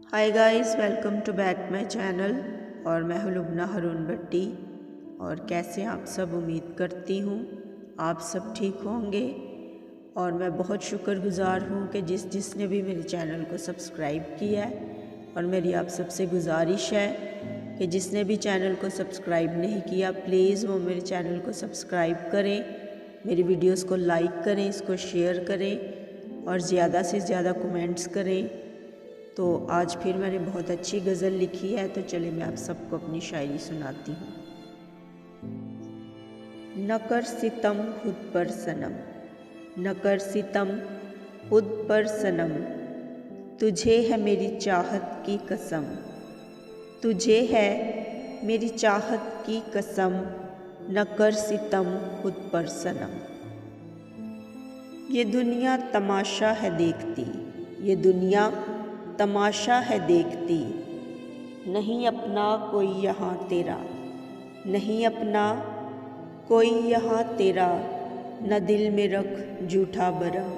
Hi guys, welcome to back my channel. और मैं हूं लुबना हारून भट्टी। और कैसे आप सब, उम्मीद करती हूं आप सब ठीक होंगे। और मैं बहुत शुक्रगुज़ार हूं कि जिसने भी मेरे चैनल को सब्सक्राइब किया है। और मेरी आप सबसे गुजारिश है कि जिसने भी चैनल को सब्सक्राइब नहीं किया, प्लीज़ वो मेरे चैनल को सब्सक्राइब करें, मेरी वीडियोस को लाइक करें, इसको शेयर करें और ज़्यादा से ज़्यादा कमेंट्स करें। तो आज फिर मैंने बहुत अच्छी गज़ल लिखी है, तो चले मैं आप सबको अपनी शायरी सुनाती हूँ। न कर सितम खुद पर सनम, न कर सितम खुद पर सनम, तुझे है मेरी चाहत की कसम, तुझे है मेरी चाहत की कसम, न कर सितम खुद पर सनम। ये दुनिया तमाशा है देखती, ये दुनिया तमाशा है देखती, नहीं अपना कोई यहाँ तेरा, नहीं अपना कोई यहाँ तेरा, न दिल में रख झूठा भरम,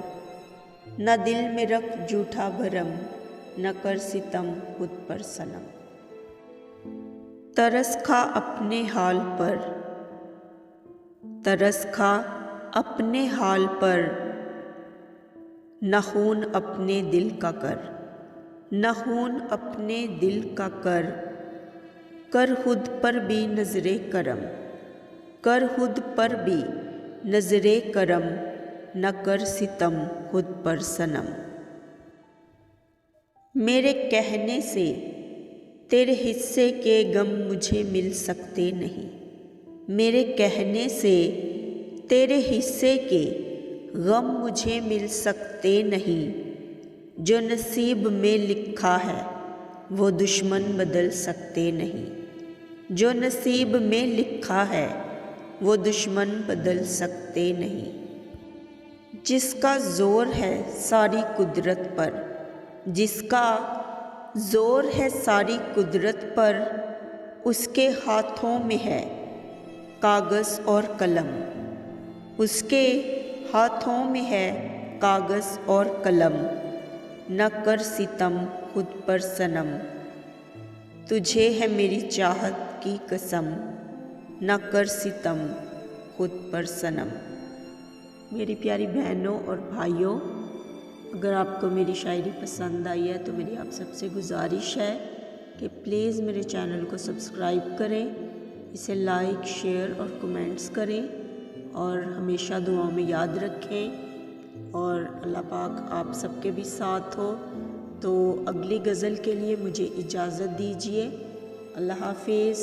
न दिल में रख झूठा भरम, न कर सितम खुद पर सनम। तरस खा अपने हाल पर, तरस खा अपने हाल पर, न खून अपने दिल का कर, न खून अपने दिल का कर, कर खुद पर भी नजरे करम, कर खुद पर भी नजरे करम, न कर सितम खुद पर सनम। मेरे कहने से तेरे हिस्से के गम मुझे मिल सकते नहीं, मेरे कहने से तेरे हिस्से के गम मुझे मिल सकते नहीं, जो नसीब में लिखा है वो दुश्मन बदल सकते नहीं, जो नसीब में लिखा है वो दुश्मन बदल सकते नहीं। जिसका जोर है सारी कुदरत पर, जिसका जोर है सारी कुदरत पर, उसके हाथों में है कागज़ और कलम, उसके हाथों में है कागज़ और कलम, न कर सितम खुद पर सनम, तुझे है मेरी चाहत की कसम, न कर सितम खुद पर सनम। मेरी प्यारी बहनों और भाइयों, अगर आपको मेरी शायरी पसंद आई है तो मेरी आप सबसे गुजारिश है कि प्लीज़ मेरे चैनल को सब्सक्राइब करें, इसे लाइक, शेयर और कमेंट्स करें और हमेशा दुआओं में याद रखें। और अल्लाह पाक आप सबके भी साथ हो। तो अगली गज़ल के लिए मुझे इजाज़त दीजिए। अल्लाह हाफिज़।